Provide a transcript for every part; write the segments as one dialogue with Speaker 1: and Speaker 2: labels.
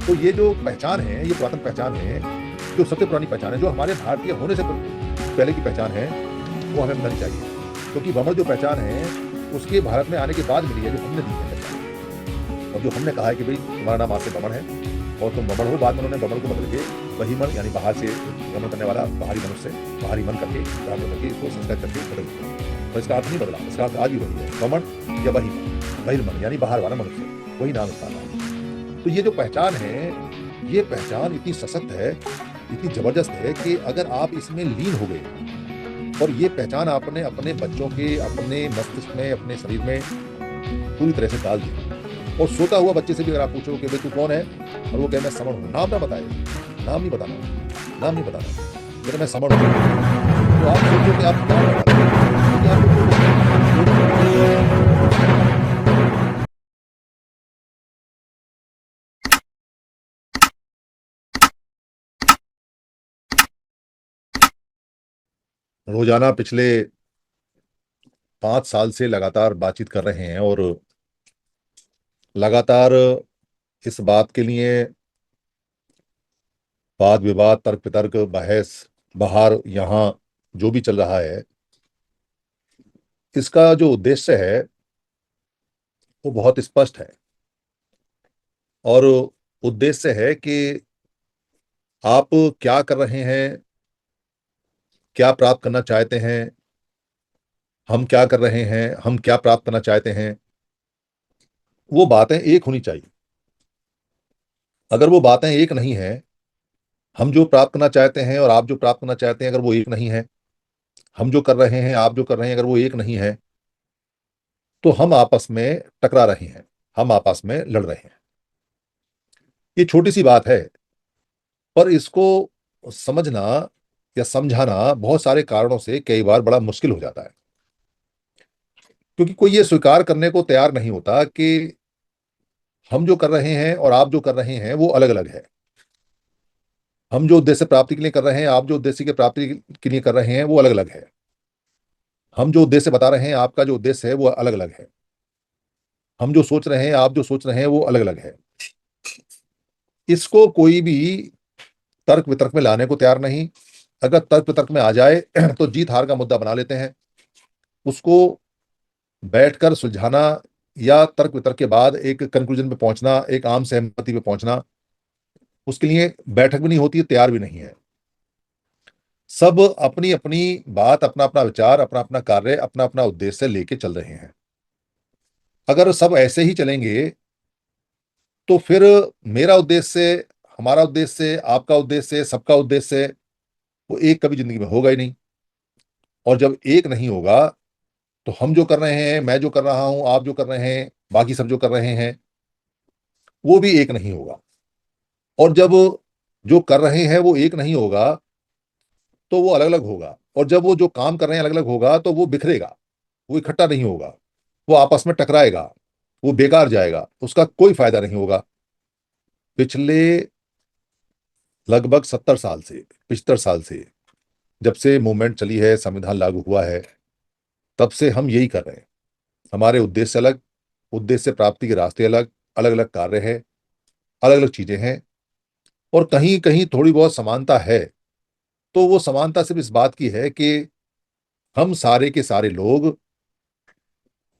Speaker 1: तो ये जो पहचान है, ये पुरातन पहचान है, जो सबसे पुरानी पहचान है, जो हमारे भारतीय होने से पहले की पहचान है, वो हमें मिलनी चाहिए। क्योंकि वमन जो पहचान है उसके भारत में आने के बाद मिली है, जो हमने दी है पहचान। और जो हमने कहा है कि भाई तुम्हारा नाम आज से वमन है और तुम वमन हो, बाद में उन्होंने वमन को बदल के वही मन यानी बाहर से वमन करने वाला बाहरी मनुष्य बाहरी मन करके ब्राह्मण करके इसको संस्कृत करके बदल दिया। तो इसका अर्थ नहीं बदला, इसका अर्थ आज भी वही है, वमन या वही मन, बहिर्मन यानी बाहर वाला मनुष्य, वही नाम इसका है। तो ये जो पहचान है, ये पहचान इतनी सशक्त है, इतनी जबरदस्त है कि अगर आप इसमें लीन हो गए और ये पहचान आपने अपने बच्चों के अपने मस्तिष्क में अपने शरीर में पूरी तरह से डाल दी, और सोता हुआ बच्चे से भी अगर आप पूछो कि भाई तू कौन है, और वो कहे मैं समण हूँ, नाम ना बताए, नाम नहीं बताना, नाम नहीं बताना, अगर मैं समण हूँ, तो आप सोचो कि आप क्या बता रहे हैं, क्योंकि रोजाना पिछले 5 साल से लगातार बातचीत कर रहे हैं और लगातार इस बात के लिए वाद विवाद तर्क वितर्क बहस बाहर यहाँ जो भी चल रहा है, इसका जो उद्देश्य है वो बहुत स्पष्ट है। और उद्देश्य है कि आप क्या कर रहे हैं, क्या प्राप्त करना चाहते हैं, हम क्या कर रहे हैं, हम क्या प्राप्त करना चाहते हैं, वो बातें एक होनी चाहिए। अगर वो बातें एक नहीं है, हम जो प्राप्त करना चाहते हैं और आप जो प्राप्त करना चाहते हैं अगर वो एक नहीं है, हम जो कर रहे हैं आप जो कर रहे हैं अगर वो एक नहीं है, तो हम आपस में टकरा रहे हैं, हम आपस में लड़ रहे हैं। ये छोटी सी बात है, पर इसको समझना या समझाना बहुत सारे कारणों से कई बार बड़ा मुश्किल हो जाता है। क्योंकि कोई ये स्वीकार करने को तैयार नहीं होता कि हम जो कर रहे हैं और आप जो कर रहे हैं वो अलग अलग है। हम जो उद्देश्य प्राप्ति के लिए कर रहे हैं, आप जो उद्देश्य की प्राप्ति के लिए कर रहे हैं वो अलग अलग है। हम जो उद्देश्य बता रहे हैं, आपका जो उद्देश्य है वो अलग अलग है। हम जो सोच रहे हैं, आप जो सोच रहे हैं वो अलग अलग है। इसको कोई भी तर्क वितर्क में लाने को तैयार नहीं। अगर तर्क वितर्क में आ जाए तो जीत हार का मुद्दा बना लेते हैं। उसको बैठकर सुलझाना या तर्क वितर्क के बाद एक कंक्लूजन पे पहुंचना, एक आम सहमति पे पहुंचना, उसके लिए बैठक भी नहीं होती है, तैयार भी नहीं है। सब अपनी अपनी बात, अपना अपना विचार, अपना अपना कार्य, अपना अपना उद्देश्य लेके चल रहे हैं। अगर सब ऐसे ही चलेंगे तो फिर मेरा उद्देश्य, हमारा उद्देश्य, आपका उद्देश्य, सबका उद्देश्य वो एक कभी जिंदगी में होगा ही नहीं। और जब एक नहीं होगा तो हम जो कर रहे हैं, मैं जो कर रहा हूं, आप जो कर रहे हैं, बाकी सब जो कर रहे हैं, वो भी एक नहीं होगा। और जब जो कर रहे हैं वो एक नहीं होगा तो वो अलग अलग होगा। और जब वो जो काम कर रहे हैं अलग अलग होगा तो वो बिखरेगा, वो इकट्ठा नहीं होगा, वो आपस में टकराएगा, वो बेकार जाएगा, उसका कोई फायदा नहीं होगा। पिछले लगभग 70 साल से, 75 साल से, जब से मूवमेंट चली है, संविधान लागू हुआ है, तब से हम यही कर रहे हैं। हमारे उद्देश्य अलग, उद्देश्य प्राप्ति के रास्ते अलग, अलग अलग कार्य है, अलग अलग चीजें हैं। और कहीं कहीं थोड़ी बहुत समानता है, तो वो समानता सिर्फ इस बात की है कि हम सारे के सारे लोग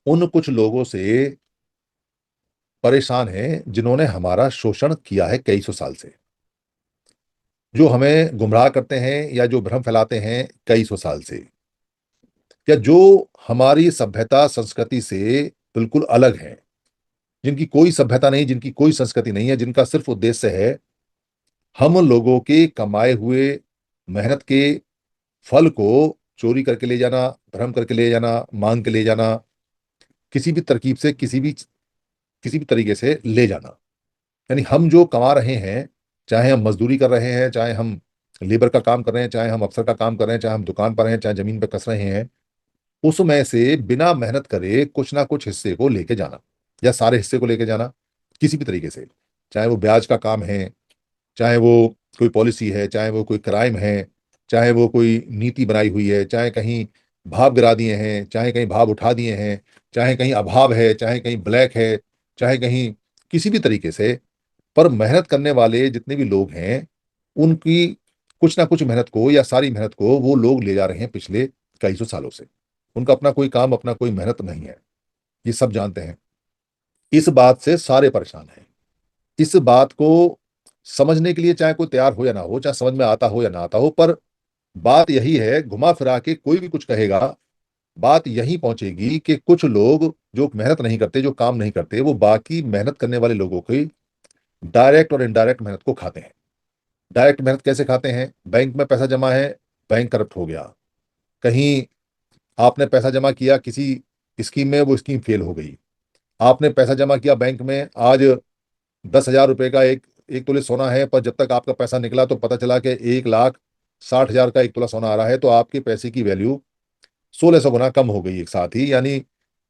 Speaker 1: उन कुछ लोगों से परेशान हैं जिन्होंने हमारा शोषण किया है कई सौ साल से, जो हमें गुमराह करते हैं या जो भ्रम फैलाते हैं कई सौ साल से, या जो हमारी सभ्यता संस्कृति से बिल्कुल अलग है, जिनकी कोई सभ्यता नहीं, जिनकी कोई संस्कृति नहीं है, जिनका सिर्फ उद्देश्य है हम लोगों के कमाए हुए मेहनत के फल को चोरी करके ले जाना, भ्रम करके ले जाना, मांग के ले जाना, किसी भी तरकीब से, किसी भी तरीके से ले जाना। यानी हम जो कमा रहे हैं, चाहे हम मजदूरी कर रहे हैं, चाहे हम लेबर का काम कर रहे हैं, चाहे हम अफसर का काम कर रहे हैं, चाहे हम दुकान पर हैं, चाहे जमीन पर कस रहे हैं, उसमें से बिना मेहनत करे कुछ ना कुछ हिस्से को लेके जाना, या सारे हिस्से को लेके जाना किसी भी तरीके से, चाहे वो ब्याज का काम है, चाहे वो कोई पॉलिसी है, चाहे वो कोई क्राइम है, चाहे वो कोई नीति बनाई हुई है, चाहे कहीं भाव गिरा दिए हैं, चाहे कहीं भाव उठा दिए हैं, चाहे कहीं अभाव है, चाहे कहीं ब्लैक है, चाहे कहीं किसी भी तरीके से पर मेहनत करने वाले जितने भी लोग हैं, उनकी कुछ ना कुछ मेहनत को या सारी मेहनत को वो लोग ले जा रहे हैं पिछले कई सौ सालों से। उनका अपना कोई काम, अपना कोई मेहनत नहीं है। ये सब जानते हैं। इस बात से सारे परेशान हैं। इस बात को समझने के लिए चाहे कोई तैयार हो या ना हो, चाहे समझ में आता हो या ना आता हो, पर बात यही है, घुमा फिरा के कोई भी कुछ कहेगा, बात यही पहुंचेगी कि कुछ लोग जो मेहनत नहीं करते, जो काम नहीं करते, वो बाकी मेहनत करने वाले लोगों की डायरेक्ट और इनडायरेक्ट मेहनत को खाते हैं। डायरेक्ट मेहनत कैसे खाते हैं? बैंक में पैसा जमा है, बैंक करप्ट हो गया। कहीं आपने पैसा जमा किया किसी स्कीम में, वो स्कीम फेल हो गई। आपने पैसा जमा किया बैंक में, आज 10,000 रुपए का एक एक तोले सोना है, पर जब तक आपका पैसा निकला तो पता चला कि 1,60,000 का एक तोला सोना आ रहा है, तो आपके पैसे की वैल्यू 1,600 गुना कम हो गई एक साथ ही। यानी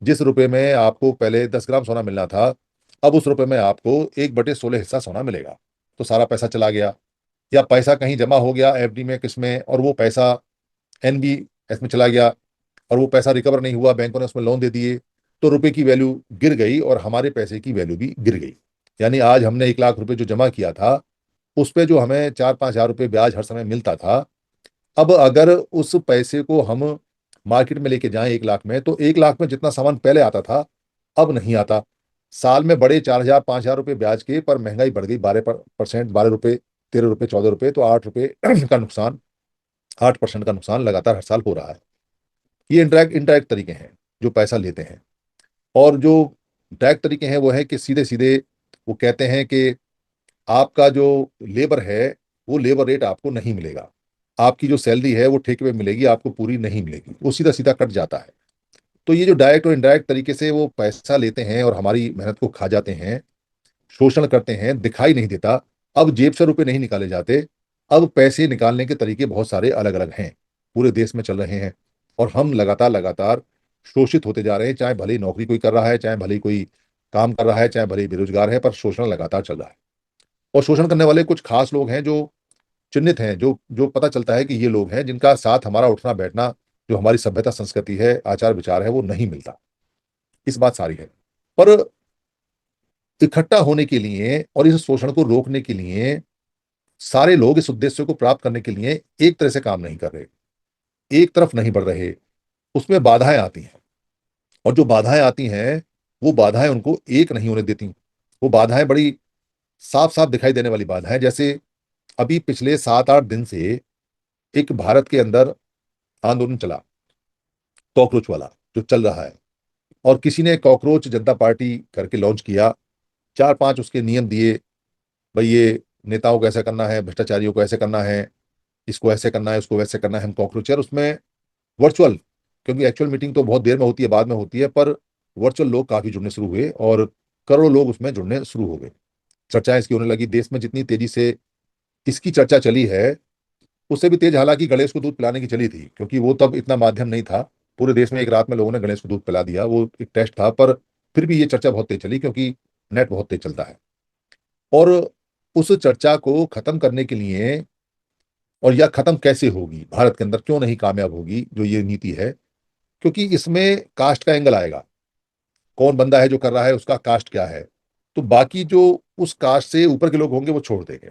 Speaker 1: जिस रुपए में आपको पहले 10 ग्राम सोना मिलना था, अब उस रुपए में आपको 1/16 हिस्सा सोना मिलेगा। तो सारा पैसा चला गया। या पैसा कहीं जमा हो गया एफडी में, किसमें, और वो पैसा एनबीएस में चला गया, और वो पैसा रिकवर नहीं हुआ, बैंकों ने उसमें लोन दे दिए, तो रुपए की वैल्यू गिर गई और हमारे पैसे की वैल्यू भी गिर गई। यानी आज हमने 1 लाख रुपए जो जमा किया था, उस पे जो हमें 4-5 हज़ार रुपये ब्याज हर समय मिलता था, अब अगर उस पैसे को हम मार्केट में लेके जाएं 1 लाख में, तो 1 लाख में जितना सामान पहले आता था, अब नहीं आता। साल में बड़े 4,000-5,000 रुपये ब्याज के, पर महंगाई बढ़ गई 12%, 12 रुपये, 13 रुपये, 14 रुपये, तो 8 रुपये का नुकसान, 8% का नुकसान लगातार हर साल हो रहा है। ये इंटरेक्ट इंटरेक्ट तरीके हैं जो पैसा लेते हैं। और जो डायरेक्ट तरीके हैं वो है कि सीधे सीधे वो कहते हैं कि आपका जो लेबर है, वो लेबर रेट आपको नहीं मिलेगा। आपकी जो सैलरी है वो ठेके पे मिलेगी, आपको पूरी नहीं मिलेगी। वो सीधा सीधा कट जाता है। तो ये जो डायरेक्ट और इनडायरेक्ट तरीके से वो पैसा लेते हैं और हमारी मेहनत को खा जाते हैं, शोषण करते हैं, दिखाई नहीं देता। अब जेब से रुपए नहीं निकाले जाते। अब पैसे निकालने के तरीके बहुत सारे अलग अलग हैं, पूरे देश में चल रहे हैं। और हम लगातार लगातार शोषित होते जा रहे हैं। चाहे भले ही नौकरी कोई कर रहा है, चाहे भले ही कोई काम कर रहा है, चाहे भले ही बेरोजगार है, पर शोषण लगातार चल रहा है। और शोषण करने वाले कुछ खास लोग हैं जो चिन्हित हैं, जो जो पता चलता है कि ये लोग हैं जिनका साथ हमारा उठना बैठना, जो हमारी सभ्यता संस्कृति है, आचार विचार है, वो नहीं मिलता। इस बात सारी है। पर इकट्ठा होने के लिए और इस शोषण को रोकने के लिए सारे लोग इस उद्देश्य को प्राप्त करने के लिए एक तरह से काम नहीं कर रहे, एक तरफ नहीं बढ़ रहे। उसमें बाधाएं आती हैं। और जो बाधाएं आती हैं, वो बाधाएं उनको एक नहीं होने देती। वो बाधाएं बड़ी साफ साफ दिखाई देने वाली बाधाएं। जैसे अभी पिछले 7-8 दिन से एक भारत के अंदर आंदोलन चला, कॉकरोच वाला जो चल रहा है। और किसी ने कॉकरोच जनता पार्टी करके लॉन्च किया, 4-5 उसके नियम दिए। भाई ये नेताओं को ऐसा करना है, भ्रष्टाचारियों को ऐसे करना है, इसको ऐसे करना है, उसको वैसे करना है। हम कॉकरोच, और उसमें वर्चुअल, क्योंकि एक्चुअल मीटिंग तो बहुत देर में होती है, बाद में होती है, पर वर्चुअल लोग काफी जुड़ने शुरू हुए और करोड़ों लोग उसमें जुड़ने शुरू हो गए। चर्चा इसकी होने लगी देश में। जितनी तेजी से इसकी चर्चा चली है, उससे भी तेज हालांकि गणेश को दूध पिलाने की चली थी, क्योंकि वो तब इतना माध्यम नहीं था। पूरे देश में एक रात में लोगों ने गणेश को दूध पिला दिया, वो एक टेस्ट था। पर फिर भी ये चर्चा बहुत तेज चली, क्योंकि नेट बहुत तेज चलता है। और उस चर्चा को खत्म करने के लिए, और यह खत्म कैसे होगी, भारत के अंदर क्यों नहीं कामयाब होगी जो ये नीति है, क्योंकि इसमें कास्ट का एंगल आएगा। कौन बंदा है जो कर रहा है, उसका कास्ट क्या है। तो बाकी जो उस कास्ट से ऊपर के लोग होंगे वो छोड़ देंगे।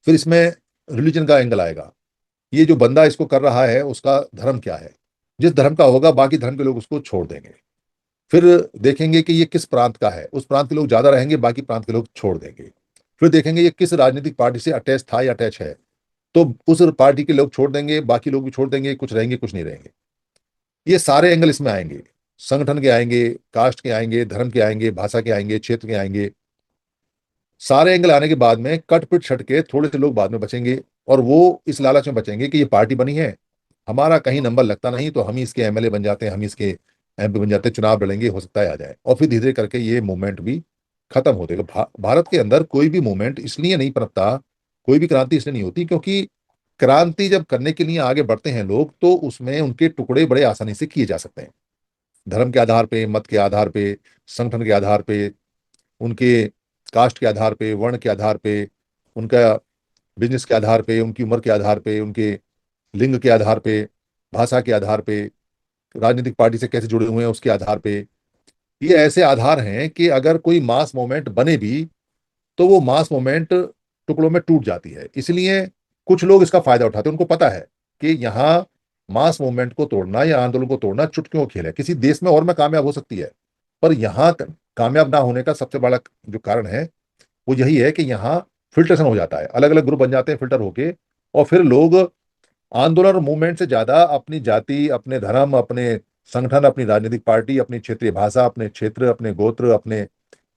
Speaker 1: फिर इसमें रिलीजन का एंगल आएगा। ये जो बंदा इसको कर रहा है उसका धर्म क्या है। जिस धर्म का होगा बाकी धर्म के लोग उसको छोड़ देंगे। फिर देखेंगे कि ये किस प्रांत का है, उस प्रांत के लोग ज्यादा रहेंगे, बाकी प्रांत के लोग छोड़ देंगे। फिर देखेंगे ये किस राजनीतिक पार्टी से अटैच था या अटैच है, तो उस पार्टी के लोग छोड़ देंगे, बाकी लोग भी छोड़ देंगे। कुछ रहेंगे, कुछ नहीं रहेंगे। ये सारे एंगल इसमें आएंगे। संगठन के आएंगे, कास्ट के आएंगे, धर्म के आएंगे, भाषा के आएंगे, क्षेत्र के आएंगे। सारे एंगल आने के बाद में कट पिट छट के थोड़े से लोग बाद में बचेंगे। और वो इस लालच में बचेंगे कि ये पार्टी बनी है, हमारा कहीं नंबर लगता नहीं, तो हम ही इसके एमएलए बन जाते हैं, हम ही इसके एमपी बन जाते हैं, चुनाव लड़ेंगे, हो सकता है आ जाए। और फिर धीरे धीरे करके ये मूवमेंट भी खत्म हो जाएगा। भारत के अंदर कोई भी मूवमेंट इसलिए नहीं पनपता, कोई भी क्रांति इसलिए नहीं होती, क्योंकि क्रांति जब करने के लिए आगे बढ़ते हैं लोग, तो उसमें उनके टुकड़े बड़े आसानी से किए जा सकते हैं। धर्म के आधार पे, मत के आधार पे, संगठन के आधार पे, उनके कास्ट के आधार पे, वर्ण के आधार पे, उनका बिजनेस के आधार पे, उनकी उम्र के आधार पे, उनके लिंग के आधार पे, भाषा के आधार पे, राजनीतिक पार्टी से कैसे जुड़े हुए हैं उसके आधार पे। ये ऐसे आधार हैं कि अगर कोई मास मूवमेंट बने भी, तो वो मास मूवमेंट टुकड़ों में टूट जाती है। इसलिए कुछ लोग इसका फायदा उठाते हैं। उनको पता है कि यहाँ मास मूवमेंट को तोड़ना या आंदोलन को तोड़ना चुटकियों का खेल है। किसी देश में और में कामयाब हो सकती है, पर यहाँ कामयाब ना होने का सबसे बड़ा जो कारण है वो यही है कि यहाँ फिल्ट्रेशन हो जाता है, अलग अलग ग्रुप बन जाते हैं फिल्टर होके, और फिर लोग आंदोलन और मूवमेंट से ज्यादा अपनी जाति, अपने धर्म, अपने संगठन, अपनी राजनीतिक पार्टी, अपनी क्षेत्रीय भाषा, अपने क्षेत्र, अपने गोत्र, अपने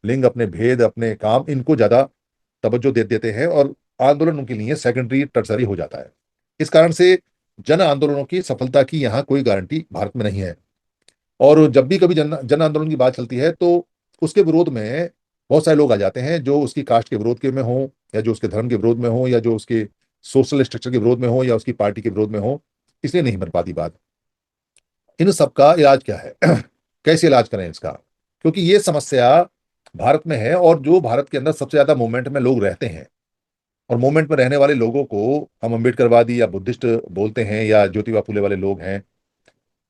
Speaker 1: लिंग, अपने भेद, अपने काम, इनको ज्यादा तवज्जो दे देते हैं और आंदोलन उनके लिए सेकेंडरी टर्सरी हो जाता है। इस कारण से जन आंदोलनों की सफलता की यहाँ कोई गारंटी भारत में नहीं है। और जब भी कभी जन जन आंदोलन की बात चलती है तो उसके विरोध में बहुत सारे लोग आ जाते हैं जो उसकी कास्ट के विरोध के में हो, या जो उसके धर्म के विरोध में हो, या जो उसके सोशल स्ट्रक्चर के विरोध में हो, या उसकी पार्टी के विरोध में हो। इसलिए नहीं बन पाती बात। इन सब का इलाज क्या है? कैसे इलाज करें इसका? क्योंकि ये समस्या भारत में है, और जो भारत के अंदर सबसे ज्यादा मूवमेंट में लोग रहते हैं, और मूवमेंट में रहने वाले लोगों को हम अम्बेडकरवादी या बुद्धिस्ट बोलते हैं, या ज्योतिबा फुले वाले लोग हैं,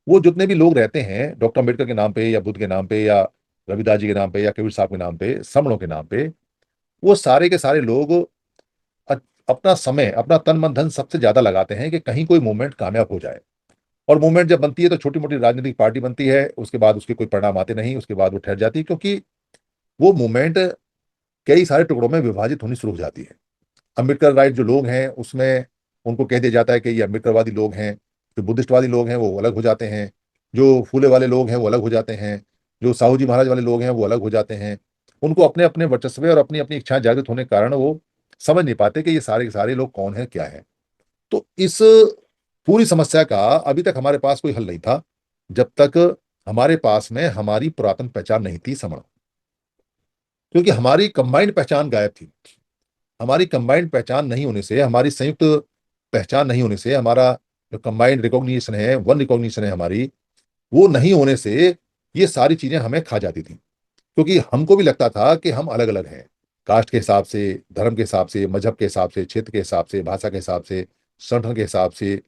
Speaker 1: वो जितने भी लोग रहते हैं डॉक्टर अम्बेडकर के नाम पे, या बुद्ध के नाम पे, या रविदास जी के नाम पे, या कबीर साहब के नाम पे, समणों के नाम पे, वो सारे के सारे लोग अ- अपना समय, अपना तन मन धन सबसे ज्यादा लगाते हैं कि कहीं कोई मूवमेंट कामयाब हो जाए। और मूवमेंट जब बनती है तो छोटी मोटी राजनीतिक पार्टी बनती है, उसके बाद उसके कोई परिणाम आते नहीं, उसके बाद वो ठहर जाती है, क्योंकि वो मूवमेंट कई सारे टुकड़ों में विभाजित होनी शुरू हो जाती है। अम्बेडकर राइट जो लोग हैं उसमें उनको कह दिया जाता है कि ये अम्बेडकरवादी लोग हैं। जो बुद्धिस्टवादी लोग हैं वो अलग हो जाते हैं। जो फूले वाले लोग हैं वो अलग हो जाते हैं। जो साहू जी महाराज वाले लोग हैं वो अलग हो जाते हैं। उनको अपने अपने वर्चस्व और अपनी अपनी इच्छाएं जागृत होने के कारण वो समझ नहीं पाते कि ये सारे के सारे लोग कौन है, क्या है। तो इस पूरी समस्या का अभी तक हमारे पास कोई हल नहीं था, जब तक हमारे पास में हमारी पुरातन पहचान नहीं थी, समण। क्योंकि हमारी कंबाइंड पहचान गायब थी। हमारी कंबाइंड पहचान नहीं होने से, हमारी संयुक्त पहचान नहीं होने से, हमारा जो कंबाइंड रिकॉग्निशन है, वन रिकॉग्निशन है हमारी, वो नहीं होने से ये सारी चीजें हमें खा जाती थी। क्योंकि हमको भी लगता था कि हम अलग अलग हैं, कास्ट के हिसाब से, धर्म के हिसाब से, मजहब के हिसाब से, क्षेत्र के हिसाब से, भाषा के हिसाब से, संगठन के हिसाब से,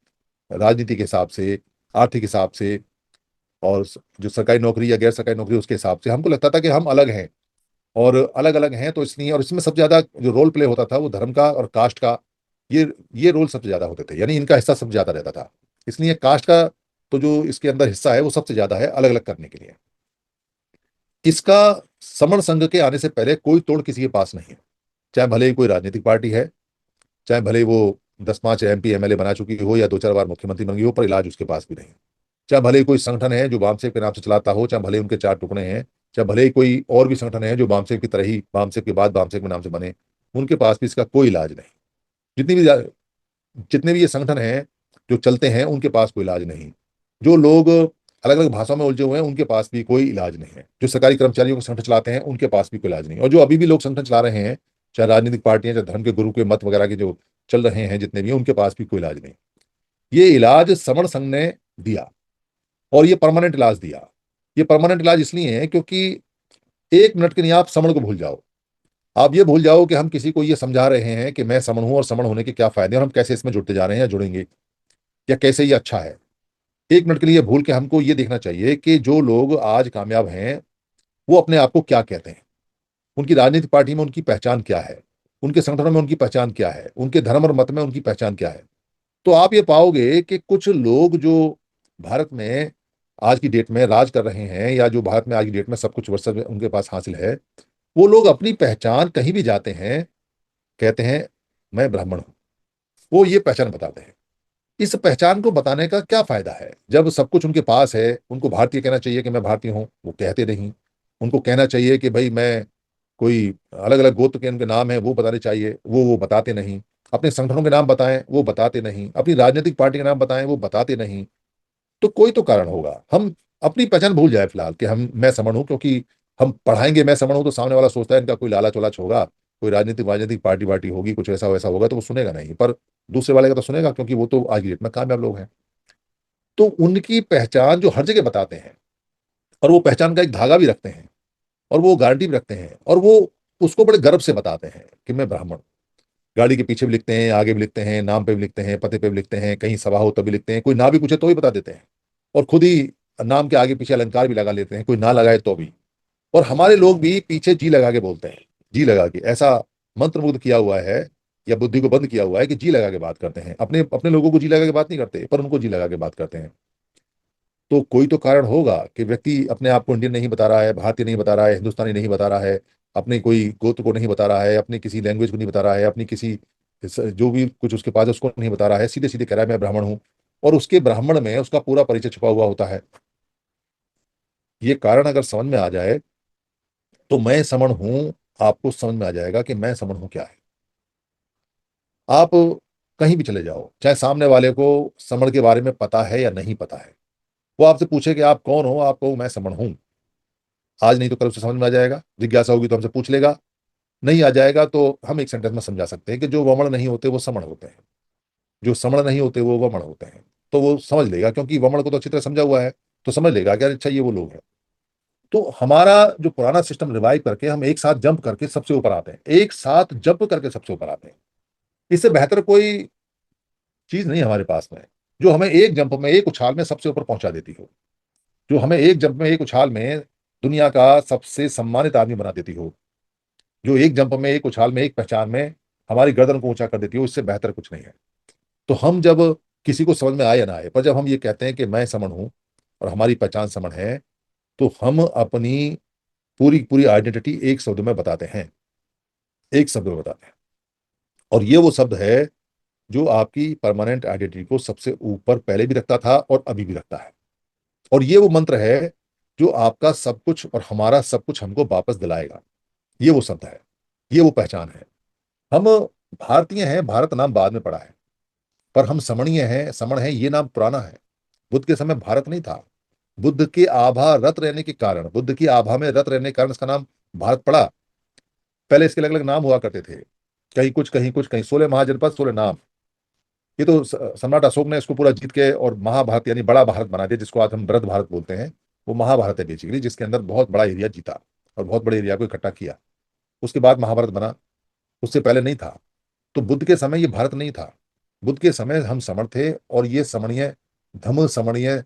Speaker 1: राजनीति के हिसाब से, आर्थिक हिसाब से, और जो सरकारी नौकरी या गैर सरकारी नौकरी उसके हिसाब से हमको लगता था कि हम अलग हैं। और अलग अलग हैं तो इसलिए, और इसमें सबसे ज्यादा जो रोल प्ले होता था वो धर्म का और कास्ट का, ये रोल सबसे ज्यादा होते थे, यानी इनका हिस्सा सबसे ज्यादा रहता था। इसलिए कास्ट का तो जो इसके अंदर हिस्सा है वो सबसे ज्यादा है अलग अलग करने के लिए। इसका समण संघ के आने से पहले कोई तोड़ किसी के पास नहीं है। चाहे भले ही कोई राजनीतिक पार्टी है, चाहे भले ही वो 10-5 MP MLA बना चुकी हो, या 2-4 बार मुख्यमंत्री बन गई हो, पर इलाज उसके पास भी नहीं। चाहे भले ही कोई संगठन है जो वामसेव के नाम से चलाता हो, चाहे भले ही उनके 4 टुकड़े हैं, चाहे भले ही कोई और भी संगठन है जो वामसेव की तरह ही वामसेव के बाद वामसेव के नाम से बने, उनके पास भी इसका कोई इलाज नहीं। जितनी भी जितने भी ये संगठन हैं जो चलते हैं उनके पास कोई इलाज नहीं। जो लोग अलग अलग भाषाओं में उलझे हुए हैं उनके पास भी कोई इलाज नहीं है। जो सरकारी कर्मचारियों के संगठन चलाते हैं उनके पास भी कोई इलाज नहीं, और जो अभी भी लोग संगठन चला रहे हैं, चाहे राजनीतिक पार्टियां, चाहे धर्म के गुरु के मत वगैरह के जो चल रहे हैं जितने भी, उनके पास भी कोई इलाज नहीं। ये इलाज समण संघ ने दिया, और ये परमानेंट इलाज दिया। ये परमानेंट इलाज इसलिए है क्योंकि 1 मिनट के लिए आप समण को भूल जाओ। आप ये भूल जाओ कि हम किसी को ये समझा रहे हैं कि मैं समण हूं और समण होने के क्या फायदे हैं, और हम कैसे इसमें जुड़ते जा रहे हैं या जुड़ेंगे, या कैसे ये अच्छा है। 1 मिनट के लिए भूल के हमको ये देखना चाहिए कि जो लोग आज कामयाब हैं वो अपने आप को क्या कहते हैं, उनकी राजनीतिक पार्टी में उनकी पहचान क्या है, उनके संगठनों में उनकी पहचान क्या है, उनके धर्म और मत में उनकी पहचान क्या है। तो आप ये पाओगे कि कुछ लोग जो भारत में आज की डेट में राज कर रहे हैं, या जो भारत में आज की डेट में सब कुछ वर्षा उनके पास हासिल है, वो लोग अपनी पहचान कहीं भी जाते हैं कहते हैं मैं ब्राह्मण हूं। वो ये पहचान बताते हैं। इस पहचान को बताने का क्या फायदा है जब सब कुछ उनके पास है? उनको भारतीय कहना चाहिए कि मैं भारतीय हूं, वो कहते नहीं। उनको कहना चाहिए कि भाई मैं कोई अलग अलग गोत्र के उनके नाम है वो बताने चाहिए, वो बताते नहीं। अपने संगठनों के नाम बताएं, वो बताते नहीं। अपनी राजनीतिक पार्टी के नाम बताएं, वो बताते नहीं। तो कोई तो कारण होगा। हम अपनी पहचान भूल जाए फिलहाल कि हम मैं समण हूं, क्योंकि हम पढ़ाएंगे मैं समण हूं तो सामने वाला सोचता है इनका कोई लालच वालच होगा, कोई राजनीतिक राजनीतिक पार्टी वार्टी होगी, कुछ ऐसा वैसा होगा, तो वो सुनेगा नहीं। पर दूसरे वाले का तो सुनेगा, क्योंकि वो तो आज की डेट में कामयाब लोग हैं। तो उनकी पहचान जो हर जगह बताते हैं, और वो पहचान का एक धागा भी रखते हैं, और वो गारंटी भी रखते हैं, और वो उसको बड़े गर्व से बताते हैं कि मैं ब्राह्मण। गाड़ी के पीछे भी लिखते हैं, आगे भी लिखते हैं, नाम पे भी लिखते हैं, पते पे भी लिखते हैं, कहीं सभा हो तभी लिखते हैं, कोई ना भी पूछे तो भी बता देते हैं। और खुद ही नाम के आगे पीछे अलंकार भी लगा लेते हैं, कोई ना लगाए तो भी। और हमारे लोग भी पीछे जी लगा के बोलते हैं, जी लगा के, ऐसा मंत्रमुग्ध किया हुआ है या बुद्धि को बंद किया हुआ है कि जी लगा के बात करते हैं। अपने अपने लोगों को जी लगा के बात नहीं करते, पर उनको जी लगा के बात करते हैं। तो कोई तो कारण होगा कि व्यक्ति अपने आप को इंडियन नहीं बता रहा है, भारतीय नहीं बता रहा है, हिंदुस्तानी नहीं बता रहा है, अपने कोई गोत्र को नहीं बता रहा है, अपनी किसी लैंग्वेज को नहीं बता रहा है, अपनी किसी जो भी कुछ उसके पास है उसको नहीं बता रहा है, सीधे सीधे कह रहा है मैं ब्राह्मण हूं। और उसके ब्राह्मण में उसका पूरा परिचय छुपा हुआ होता है। ये कारण अगर समझ में आ जाए तो मैं समण हूं, आपको समझ में आ जाएगा कि मैं समण हूं क्या है। आप कहीं भी चले जाओ, चाहे सामने वाले को समण के बारे में पता है या नहीं पता है, वो आपसे पूछे कि आप कौन हो, आप कहो मैं समण हूं। आज नहीं तो कल उसे समझ में आ जाएगा, जिज्ञासा होगी तो हमसे पूछ लेगा। नहीं आ जाएगा तो हम एक सेंटेंस में समझा सकते हैं कि जो वमण नहीं होते वो समण होते हैं, जो समण नहीं होते वो वमण होते हैं। तो वो समझ लेगा, क्योंकि वमण को तो अच्छी तरह समझा हुआ है, तो समझ लेगा कि अच्छा ये वो लोग हैं। तो हमारा जो पुराना सिस्टम रिवाइव करके हम एक साथ जंप करके सबसे ऊपर आते हैं, एक साथ जंप करके सबसे ऊपर आते हैं। इससे बेहतर कोई चीज नहीं हमारे पास में जो हमें एक जंप में, एक उछाल में सबसे ऊपर पहुंचा देती हो, जो हमें एक जंप में, एक उछाल में दुनिया का सबसे सम्मानित आदमी बना देती हो, जो एक जंप में, एक उछाल में, एक पहचान में हमारी गर्दन को ऊंचा कर देती हो। इससे बेहतर कुछ नहीं है। तो हम जब किसी को समझ में आए या ना आए, पर जब हम ये कहते हैं कि मैं समण हूं और हमारी पहचान समण है, तो हम अपनी पूरी पूरी आइडेंटिटी एक शब्द में बताते हैं, एक शब्द में बताते हैं। और ये वो शब्द है जो आपकी परमानेंट आइडेंटिटी को सबसे ऊपर पहले भी रखता था और अभी भी रखता है। और ये वो मंत्र है जो आपका सब कुछ और हमारा सब कुछ हमको वापस दिलाएगा। ये वो शब्द है, ये वो पहचान है। हम भारतीय हैं, भारत नाम बाद में पड़ा है, पर हम समणीय हैं, समण है ये नाम पुराना है। बुद्ध के समय भारत नहीं था। बुद्ध के आभा रत रहने के कारण, बुद्ध की आभा में रत रहने के कारण इसका नाम भारत पड़ा। पहले इसके अलग अलग नाम हुआ करते थे, कहीं कुछ कहीं कुछ, कहीं 16 महाजनपद 16 नाम। ये तो सम्राट अशोक ने इसको पूरा जीत के और महाभारत यानी बड़ा भारत बना दिया, जिसको आज हम बृहद भारत बोलते हैं। वो महाभारत है बेसिकली, जिसके अंदर बहुत बड़ा एरिया जीता और बहुत बड़े एरिया को इकट्ठा किया। उसके बाद महाभारत बना, उससे पहले नहीं था। तो बुद्ध के समय ये भारत नहीं था। बुद्ध के समय हम समण थे, और ये समणीय, धम्म समणीय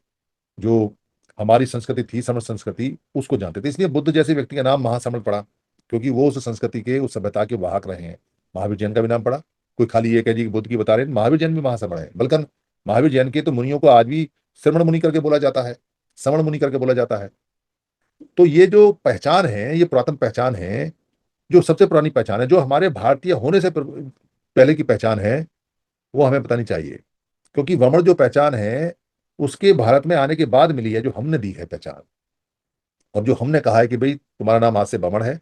Speaker 1: जो हमारी संस्कृति थी, समण संस्कृति, उसको जानते थे। इसलिए बुद्ध जैसे व्यक्ति का नाम महासमण पड़ा, क्योंकि वो उस संस्कृति के, उस सभ्यता के वाहक रहे हैं। महावीर जैन का भी नाम पड़ा। कोई खाली ये कह जी कि बुद्ध की बता रहे हैं, महावीर जैन भी महासमण है। बल्कि महावीर जैन के तो मुनियों को आज भी श्रवण मुनि करके बोला जाता है, श्रवण मुनि करके बोला जाता है। तो ये जो पहचान है, ये पुरातन पहचान है, जो सबसे पुरानी पहचान है, जो हमारे भारतीय होने से पहले की पहचान है, वो हमें बतानी चाहिए। क्योंकि वमन जो पहचान है उसके भारत में आने के बाद मिली है, जो हमने दी है पहचान। और जो हमने कहा है कि भाई तुम्हारा नाम आज से बमण है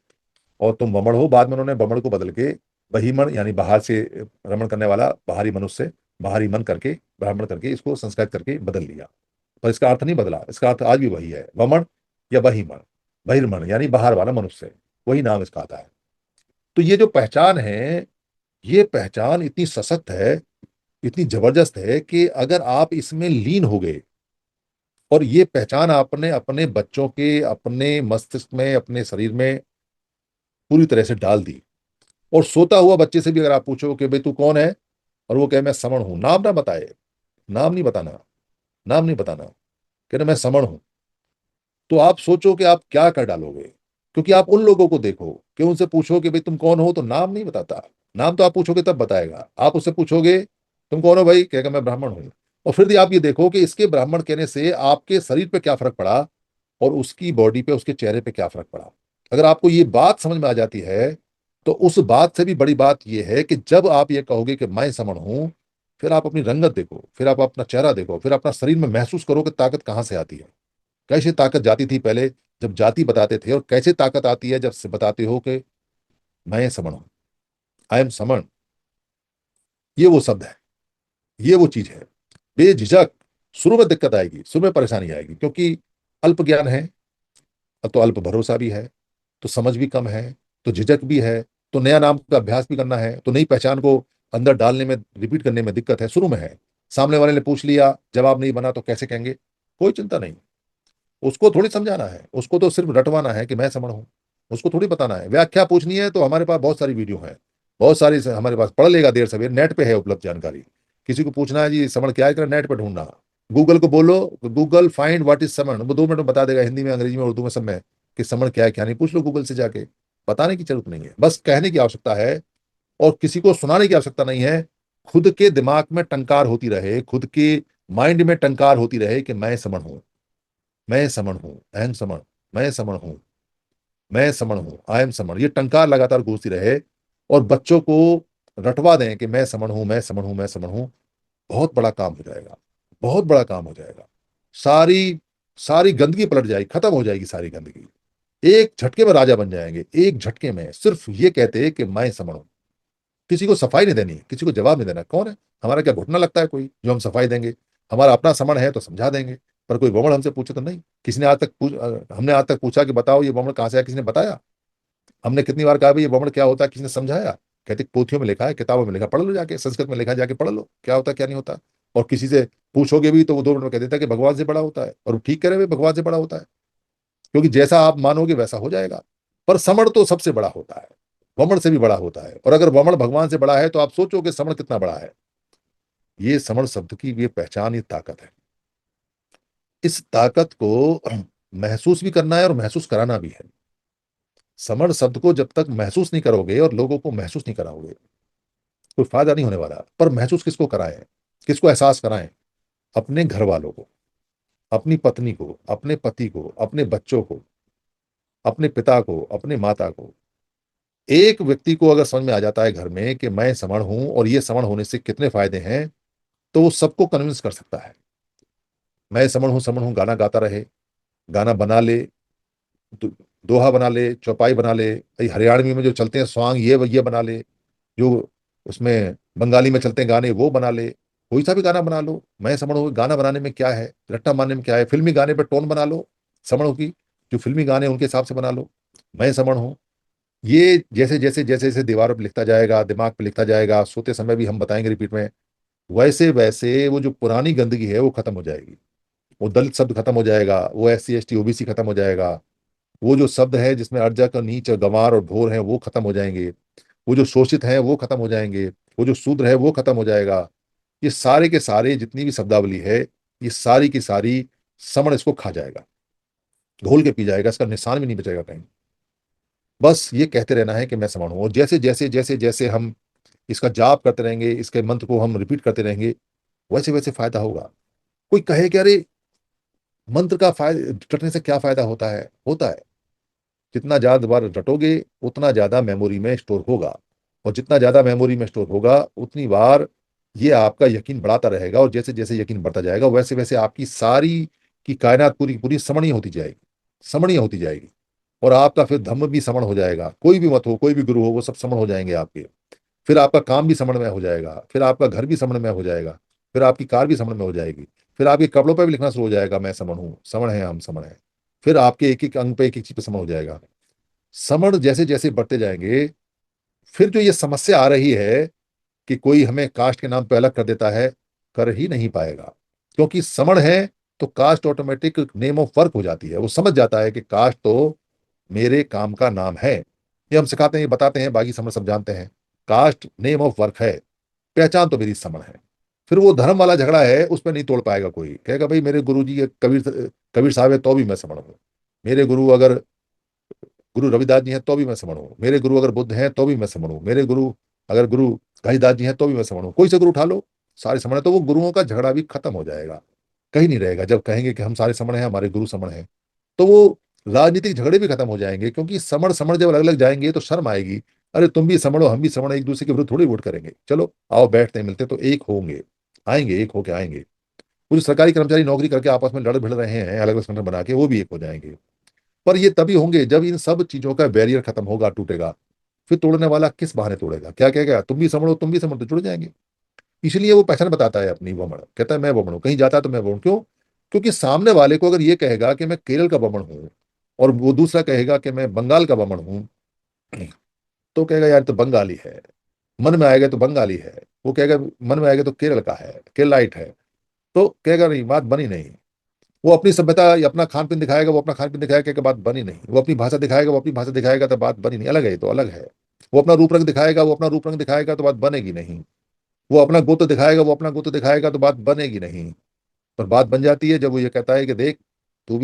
Speaker 1: और तुम बमण हो, बाद में उन्होंने बमण को बदल के बहीमण यानी बाहर से रमण करने वाला बाहरी मनुष्य, बाहरी मन करके, ब्राह्मण करके इसको संस्कृत करके बदल लिया। पर इसका अर्थ नहीं बदला, इसका अर्थ आज भी वही है, वमन या बहीमण। बहिर्मण यानी बाहर वाला मनुष्य, वही नाम इसका आता है। तो ये जो पहचान है, ये पहचान इतनी सशक्त है, इतनी जबरदस्त है कि अगर आप इसमें लीन हो गए और ये पहचान आपने अपने बच्चों के, अपने मस्तिष्क में, अपने शरीर में पूरी तरह से डाल दी, और सोता हुआ बच्चे से भी अगर आप पूछो कि भाई तू कौन है, और वो कहे मैं समण हूं, नाम ना बताए, नाम नहीं बताना, नाम नहीं बताना, कह रहे मैं समण हूं, तो आप सोचो कि आप क्या कर डालोगे। क्योंकि आप उन लोगों को देखो कि उनसे पूछो कि भाई तुम कौन हो, तो नाम नहीं बताता। नाम तो आप पूछोगे तब बताएगा। आप उससे पूछोगे तुम कौन हो भाई, कहेगा मैं ब्राह्मण हूं। और फिर भी आप ये देखो कि इसके ब्राह्मण कहने से आपके शरीर पे क्या फर्क पड़ा और उसकी बॉडी पे, उसके चेहरे पे क्या फर्क पड़ा। अगर आपको ये बात समझ में आ जाती है, तो उस बात से भी बड़ी बात यह है कि जब आप ये कहोगे कि मैं समण हूं, फिर आप अपनी रंगत देखो, फिर आप अपना चेहरा देखो, फिर अपना शरीर में महसूस करो कि ताकत कहां से आती है। कैसे ताकत जाती थी पहले जब जाति बताते थे, और कैसे ताकत आती है जब से बताते हो कि मैं समण हूं, आई एम समण। ये वो शब्द है, ये वो चीज है। बेझिझक, शुरू में दिक्कत आएगी, शुरू में परेशानी आएगी, क्योंकि अल्प ज्ञान है, तो अल्प भरोसा भी है, तो समझ भी कम है, तो झिझक भी है, तो नया नाम का अभ्यास भी करना है, तो नई पहचान को अंदर डालने में, रिपीट करने में दिक्कत है, शुरू में है। सामने वाले ने पूछ लिया, जवाब नहीं बना तो कैसे कहेंगे, कोई चिंता नहीं। उसको थोड़ी समझाना है, उसको तो सिर्फ रटवाना है कि मैं समण हूं। उसको थोड़ी बताना है। व्याख्या पूछनी है तो हमारे पास बहुत सारी वीडियो है, बहुत सारी हमारे पास, पढ़ लेगा देर सवेर, नेट पे है उपलब्ध जानकारी। किसी को पूछना है जी समण क्या है, कर नेट पे ढूंढना, गूगल को बोलो गूगल फाइंड व्हाट इज समण, वो 2 मिनट में बता देगा, हिंदी में, अंग्रेजी में, उर्दू में, सब में, कि समण क्या है क्या नहीं। पूछ लो गूगल से जाके, बताने की जरूरत नहीं है, बस कहने की आवश्यकता है और किसी को सुनाने की आवश्यकता नहीं है। खुद के दिमाग में टंकार होती रहे, खुद के माइंड में टंकार होती रहे कि मैं समण हूं, मैं समण हूं, अहम समण, मैं समण हूं, मैं समण हूं, आई एम समण, ये टंकार लगातार गूंजती रहे। और बच्चों को रटवा दें कि मैं समण हूं, मैं समण हूं, मैं समण हूं। बहुत बड़ा काम हो जाएगा, बहुत बड़ा काम हो जाएगा। सारी सारी गंदगी पलट जाएगी, खत्म हो जाएगी सारी गंदगी। एक झटके में राजा बन जाएंगे, एक झटके में, सिर्फ ये कहते कि मैं समण हूं। किसी को सफाई नहीं देनी, किसी को जवाब नहीं देना। कौन है हमारा, क्या घुटना लगता है कोई जो हम सफाई देंगे? हमारा अपना समण है तो समझा देंगे, पर कोई वमन हमसे पूछे तो नहीं। किसी ने आज तक हमने आज तक पूछा कि बताओ ये वमन कहां से आया, किसी ने बताया? हमने कितनी बार कहा भाई ये वमन क्या होता है, किसी ने समझाया? कहते पोथियों में लिखा है, किताबों में लिखा, पढ़ लो जाके, संस्कृत में लिखा है, जाके पढ़ लो क्या होता है क्या नहीं होता। और किसी से पूछोगे भी तो वो 2 मिनट में कह देता है कि भगवान से बड़ा होता है। और वो ठीक कह रहे हैं, भगवान से बड़ा होता है, क्योंकि जैसा आप मानोगे वैसा हो जाएगा। पर समण तो सबसे बड़ा होता है, वमन से भी बड़ा होता है। और अगर वमन भगवान से बड़ा है तो आप सोचो कि समण कितना बड़ा है। ये समण शब्द की ये पहचान, ये ताकत है। इस ताकत को महसूस भी करना है और महसूस कराना भी है। समण शब्द को जब तक महसूस नहीं करोगे और लोगों को महसूस नहीं कराओगे, कोई फायदा नहीं होने वाला। पर महसूस किसको कराएं, किसको एहसास कराएं? अपने घर वालों को, अपनी पत्नी को, अपने पति को, अपने बच्चों को, अपने पिता को, अपने माता को। एक व्यक्ति को अगर समझ में आ जाता है घर में कि मैं समण हूं और ये समण होने से कितने फायदे हैं, तो वो सबको कन्विंस कर सकता है। मैं समण हूं गाना गाता रहे, गाना बना ले, दो, दोहा बना ले, चौपाई बना ले, भाई हरियाणवी में जो चलते हैं सॉन्ग ये बना ले, जो उसमें बंगाली में चलते हैं गाने वो बना ले, कोई सा भी गाना बना लो। मैं समझ हूँ गाना बनाने में क्या है, रट्टा मारने में क्या है? फिल्मी गाने पर टोन बना लो समझो की, जो फिल्मी गाने उनके हिसाब से बना लो। मैं समझ हूँ, ये जैसे जैसे जैसे जैसे दीवारों पर लिखता जाएगा, दिमाग पे लिखता जाएगा, सोते समय भी हम बताएंगे रिपीट में, वैसे वैसे वो जो पुरानी गंदगी है वो खत्म हो जाएगी। वो दलित शब्द खत्म हो जाएगा, वो SC ST OBC खत्म हो जाएगा। वो जो शब्द है जिसमें अर्जक और नीच और गंवार और भोर है वो खत्म हो जाएंगे। वो जो शोषित है वो खत्म हो जाएंगे, वो जो शूद्र है वो खत्म हो जाएगा। ये सारे के सारे जितनी भी शब्दावली है, ये सारी की सारी समण इसको खा जाएगा, घोल के पी जाएगा, इसका निशान भी नहीं बचेगा कहीं। बस ये कहते रहना है कि मैं समण हूं। और जैसे जैसे जैसे जैसे हम इसका जाप करते रहेंगे, इसके मंत्र को हम रिपीट करते रहेंगे, वैसे वैसे फायदा होगा। कोई कहे कि अरे मंत्र का फायदा रटने से क्या फायदा होता है? होता है, जितना ज्यादा बार रटोगे उतना ज्यादा मेमोरी में स्टोर होगा। और जितना ज्यादा मेमोरी में स्टोर होगा उतनी बार ये आपका यकीन बढ़ाता रहेगा। और जैसे जैसे यकीन बढ़ता जाएगा वैसे वैसे आपकी सारी की कायनात पूरी पूरी समणीय होती जाएगी, समणीय होती जाएगी। और आपका फिर धम्म भी समण हो जाएगा। कोई भी मत हो, कोई भी गुरु हो, वो सब समण हो जाएंगे आपके। फिर आपका काम भी समण में हो जाएगा, फिर आपका घर भी समण में हो जाएगा, फिर आपकी कार भी समण में हो जाएगी, फिर आपके कपड़ों पर भी लिखना शुरू हो जाएगा मैं समण हूँ, समण है, हम समण है। फिर आपके एक एक अंग पे एक एक चीज पे समण हो जाएगा। समण जैसे जैसे बढ़ते जाएंगे, फिर जो ये समस्या आ रही है कि कोई हमें कास्ट के नाम पे अलग कर देता है, कर ही नहीं पाएगा। क्योंकि समण है तो caste automatic name of work हो जाती है। वो समझ जाता है कि कास्ट तो मेरे काम का नाम है। ये हम सिखाते हैं, ये बताते हैं, बाकी समण सब जानते हैं। कास्ट नेम ऑफ वर्क है, पहचान तो मेरी समण है। फिर वो धर्म वाला झगड़ा है, उस पर नहीं तोड़ पाएगा कोई। कहेगा भाई मेरे गुरु जी कबीर कबीर साहब है तो भी मैं समण हूँ, मेरे गुरु अगर गुरु रविदास जी हैं तो भी मैं समण हूँ, मेरे गुरु अगर बुद्ध हैं तो भी मैं समण हूँ, मेरे गुरु अगर गुरु घासीदास जी हैं तो भी मैं समण हूँ। कोई से गुरु उठा लो, सारे समण है। तो वो गुरुओं का झगड़ा भी खत्म हो जाएगा, कहीं नहीं रहेगा। जब कहेंगे कि हम सारे समण हैं, हमारे गुरु समण हैं, तो वो राजनीतिक झगड़े भी खत्म हो जाएंगे। क्योंकि समण समण जब अलग अलग जाएंगे तो शर्म आएगी। अरे तुम भी समण हो, हम भी समण हो, एक दूसरे के विरुद्ध थोड़ी वोट करेंगे। चलो आओ बैठते हैं, मिलते हैं, तो एक होंगे, आएंगे, एक होके आएंगे। कुछ सरकारी कर्मचारी नौकरी करके आपस में लड़ भिड़ रहे हैं अलग अलग संगठन बना के, वो भी एक हो जाएंगे। पर ये तभी होंगे जब इन सब चीजों का बैरियर खत्म होगा, टूटेगा। फिर तोड़ने वाला किस बहाने तोड़ेगा? क्या कहेगा तुम भी समझो, तुम भी समझो, तो जुड़ जाएंगे। इसलिए वो पहचान बताता है अपनी, वमन कहता है मैं वमन हूं, कहीं जाता है तो मैं वमन। क्यों? क्योंकि सामने वाले को अगर ये कहेगा कि मैं केरल का वमन हूं, और वो दूसरा कहेगा कि मैं बंगाल का वमन हूं, तो कहेगा यार तो बंगाली है। मन में आएगा तो बंगाली है, वो कहेगा मन में आएगा तो केरल का है, केरलाइट है। तो कहेगा नहीं, बात बनी नहीं। वो अपनी सभ्यता या अपना खान पीन दिखाएगा, वो अपना खान पीन दिखाएगा कि बात बनी नहीं। वो अपनी भाषा दिखाएगा, वो अपनी भाषा दिखाएगा तो बात बनी नहीं। अलग है तो अलग है। वो अपना रूप रंग दिखाएगा, वो अपना रूप रंग दिखाएगा तो बात बनेगी नहीं। वो अपना गोत्र दिखाएगा, वो अपना गोत्र दिखाएगा तो बात बनेगी नहीं। पर बात बन जाती है जब वो ये कहता है कि देख, तू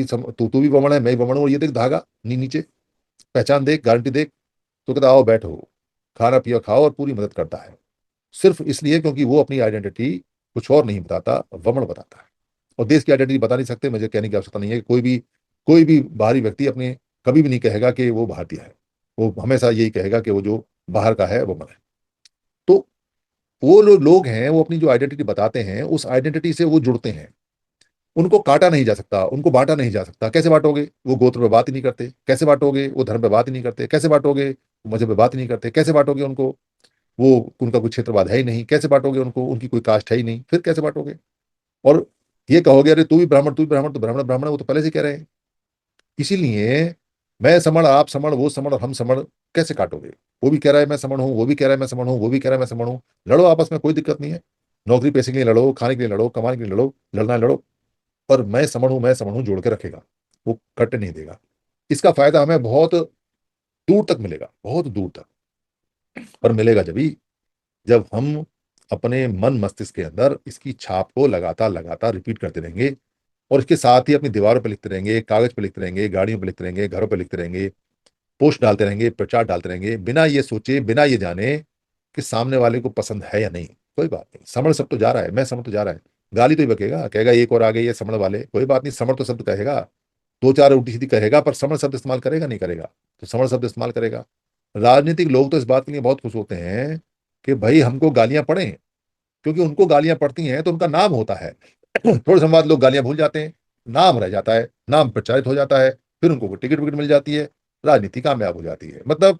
Speaker 1: भी बमण है, मैं भी बमण हूं, और ये देख धागा नीचे, पहचान देख, गारंटी देख। तो कहता आओ बैठो, खाना पिया खाओ और पूरी मदद करता है, सिर्फ इसलिए क्योंकि वो अपनी आइडेंटिटी कुछ और नहीं बताता, वमन बताता है। और देश की आइडेंटिटी बता नहीं सकते, मुझे कहने की आवश्यकता नहीं है कि कोई भी बाहरी व्यक्ति अपने कभी भी नहीं कहेगा कि वो भारतीय है। वो हमेशा यही कहेगा कि वो जो बाहर का है वो वमन है। तो वो लोग हैं, वो अपनी जो आइडेंटिटी बताते हैं उस आइडेंटिटी से वो जुड़ते हैं। उनको काटा नहीं जा सकता, उनको बांटा नहीं जा सकता। कैसे बांटोगे? वो गोत्र पे बात ही नहीं करते। कैसे बांटोगे? वो धर्म पे बात ही नहीं करते। कैसे बांटोगे? वो मजहब पे बात ही नहीं करते। कैसे बांटोगे उनको? वो उनका कोई क्षेत्रवाद है ही नहीं। कैसे बांटोगे उनको? उनकी कोई कास्ट है ही नहीं। फिर कैसे बांटोगे? और ये कहोगे अरे तू भी ब्राह्मण, तू भी ब्राह्मण, तो ब्राह्मण ब्राह्मण है, वो तो पहले से कह रहे हैं। इसीलिए मैं समण, आप समण, वो समण और हम समण कैसे काटोगे? वो भी कह रहा है मैं समण हूँ, वो भी कह रहा है मैं समण हूँ, वो भी कह रहा है मैं समण हूँ। लड़ो आपस में, कोई दिक्कत नहीं है। नौकरी पैसे के लिए लड़ो, खाने के लिए लड़ो, कमाने के लिए लड़ो, लड़ना है लड़ो। पर मैं समण हूँ, मैं समण हूँ जोड़ के रखेगा, वो कटने नहीं देगा। इसका फायदा हमें बहुत दूर तक मिलेगा, बहुत दूर तक। पर मिलेगा जब हम अपने मन मस्तिष्क के अंदर इसकी छाप को लगातार लगातार रिपीट करते रहेंगे, और इसके साथ ही अपनी दीवारों पर लिखते रहेंगे, कागज पर लिखते रहेंगे, गाड़ियों पर लिखते रहेंगे, घरों पर लिखते रहेंगे, पोस्ट डालते रहेंगे, प्रचार डालते रहेंगे, बिना ये सोचे, बिना ये जाने कि सामने वाले को पसंद है या नहीं। कोई बात नहीं, समण सब तो जा रहा है, मैं समण तो जा रहा है। गाली तो ही बकेगा, कहेगा एक और आ गए ये समण वाले। कोई बात नहीं, समण तो शब्द कहेगा, दो चार उल्टी सीधी कहेगा, पर समण शब्द इस्तेमाल करेगा नहीं करेगा? तो समण शब्द इस्तेमाल करेगा। राजनीतिक लोग तो इस बात के लिए बहुत खुश होते हैं कि भाई हमको गालियां पड़े, क्योंकि उनको गालियां पड़ती हैं तो उनका नाम होता है। थोड़े समय बाद लोग गालियां भूल जाते हैं, नाम रह जाता है, नाम प्रचारित हो जाता है, फिर उनको टिकट विकट मिल जाती है, राजनीति कामयाब हो जाती है। मतलब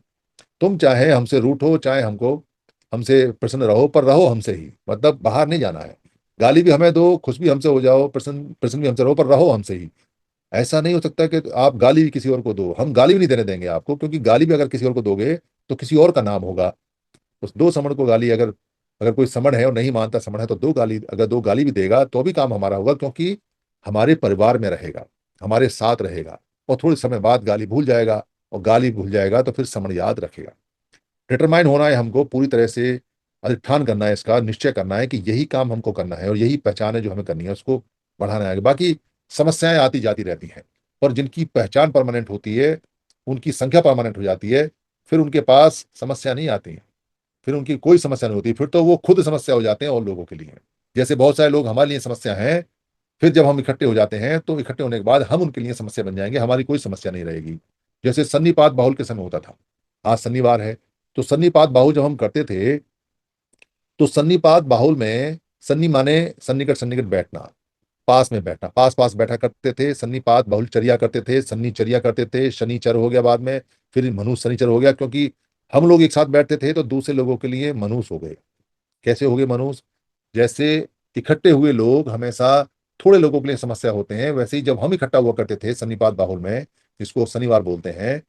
Speaker 1: तुम चाहे हमसे रूठो, चाहे हमको हमसे प्रसन्न रहो, पर रहो हमसे ही, मतलब बाहर नहीं जाना है। गाली भी हमें दो, खुश भी हमसे हो जाओ, प्रसन्न प्रसन्न भी हमसे रहो, पर रहो हमसे ही। ऐसा नहीं हो सकता कि आप गाली भी किसी और को दो, हम गाली भी नहीं देने देंगे आपको, क्योंकि गाली भी अगर किसी और को दोगे तो किसी और का नाम होगा। उस दो समण को गाली, अगर अगर कोई समण है और नहीं मानता समण है, तो दो गाली, अगर दो गाली भी देगा तो भी काम हमारा होगा, क्योंकि हमारे परिवार में रहेगा, हमारे साथ रहेगा। और थोड़े समय बाद गाली भूल जाएगा, और गाली भूल जाएगा तो फिर समण याद रखेगा। डिटरमाइन होना है हमको, पूरी तरह से अधिष्ठान करना है, इसका निश्चय करना है कि यही काम हमको करना है और यही पहचान है जो हमें करनी है, उसको बढ़ाना है। बाकी समस्याएं आती जाती रहती हैं, पर जिनकी पहचान परमानेंट होती है, उनकी संख्या परमानेंट हो जाती है, फिर उनके पास समस्या नहीं आती। फिर उनकी कोई समस्या नहीं होती, फिर तो वो खुद समस्या हो जाते हैं और लोगों के लिए। जैसे बहुत सारे लोग हमारे लिए समस्या हैं, फिर जब हम इकट्ठे हो जाते हैं तो इकट्ठे होने के बाद हम उनके लिए समस्या बन जाएंगे, हमारी कोई समस्या नहीं रहेगी। जैसे सन्निपात बाहुल के समय होता था, आज शनिवार है, तो सन्निपात बाहुल जब हम करते थे, तो सन्निपात बाहुल में सन्नी माने सन्निकट, सन्निकट बैठना, पास में बैठना, पास पास बैठा करते थे। सन्निपात बाहुलचर्या करते थे, सन्निचर्या करते थे, शनिचर हो गया बाद में, फिर मनुष्य शनिचर हो गया, क्योंकि हम लोग एक साथ बैठते थे तो दूसरे लोगों के लिए मनुष्य हो गए। कैसे हो गए मनुष्य? जैसे इकट्ठे हुए लोग हमेशा थोड़े लोगों के लिए समस्या होते हैं, वैसे ही जब हम इकट्ठा हुआ करते थे सन्निपात बाहुल में, जिसको शनिवार बोलते हैं,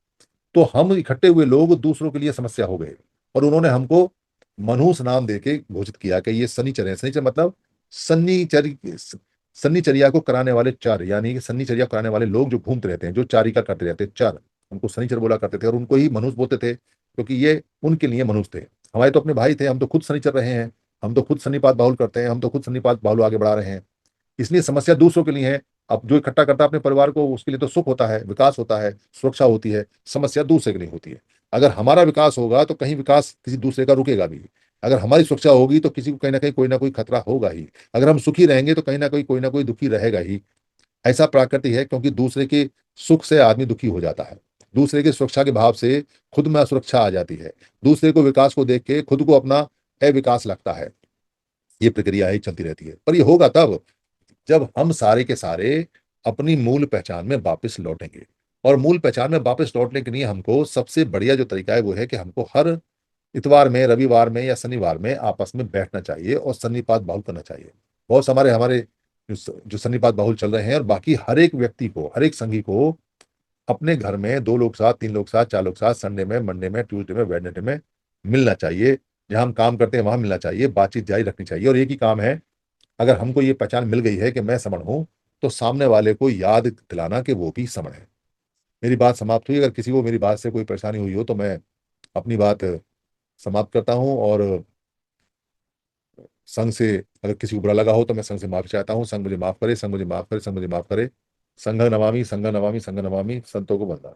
Speaker 1: तो हम इकट्ठे हुए लोग दूसरों के लिए समस्या हो गए। और उन्होंने हमको मनहूस नाम देके घोषित किया कि ये शनिचर है। शनिचर मतलब सन्नीचर, सन्नीचर्या को कराने वाले चर, यानी कि सन्नीचर्या कराने वाले लोग जो घूमते रहते हैं, जो चारिका करते रहते हैं, चर, उनको शनिचर बोला करते थे, और उनको ही मनुष्य बोलते थे, क्योंकि ये उनके लिए मनुष्य थे। हमारे तो अपने भाई थे, हम तो खुद शनिचर रहे हैं, हम तो खुद सन्निपात बाहुल करते हैं, हम तो खुद सन्निपात बाहुल आगे बढ़ा रहे हैं। इसलिए समस्या दूसरों के लिए है। अब जो इकट्ठा करता है अपने परिवार को, उसके लिए तो सुख होता है, विकास होता है, सुरक्षा होती है। समस्या दूसरे के लिए होती है। अगर हमारा विकास होगा तो कहीं विकास किसी दूसरे का रुकेगा भी। अगर हमारी सुरक्षा होगी तो किसी को कहीं ना कोई खतरा होगा ही। अगर हम सुखी रहेंगे तो कहीं ना कोई दुखी रहेगा ही। ऐसा प्रकृति है, क्योंकि दूसरे के सुख से आदमी दुखी हो जाता है, दूसरे की सुरक्षा के भाव से खुद में असुरक्षा आ जाती है, दूसरे को विकास को देख के खुद को अपना अविकास लगता है। ये प्रक्रिया ही चलती रहती है। पर ये होगा तब जब हम सारे के सारे अपनी मूल पहचान में वापस लौटेंगे। और मूल पहचान में वापस लौटने के लिए हमको सबसे बढ़िया जो तरीका है वो है कि हमको हर इतवार में, रविवार में या शनिवार में आपस में बैठना चाहिए और सन्निपात बाहुल करना चाहिए। बहुत हमारे हमारे जो सन्निपात बाहुल चल रहे हैं, और बाकी हर एक व्यक्ति को, हर एक संघी को अपने घर में दो लोग साथ, तीन लोग साथ, चार लोग साथ, संडे में, मंडे में, ट्यूसडे में, वेडनेसडे में मिलना चाहिए। जहां हम काम करते हैं वहां मिलना चाहिए, बातचीत जारी रखनी चाहिए। और एक ही काम है, अगर हमको ये पहचान मिल गई है कि मैं समण हूं, तो सामने वाले को याद दिलाना कि वो भी समण है। मेरी बात समाप्त हुई। अगर किसी को मेरी बात से कोई परेशानी हुई हो तो मैं अपनी बात समाप्त करता हूं। और संघ से अगर किसी को बुरा लगा हो तो मैं संघ से माफी चाहता हूं। संघ मुझे माफ करे, संघ मुझे माफ करे, संघ मुझे माफ करे। संघ नमामि, संघ नमामि, संघ नमामि, संतों को वंदना।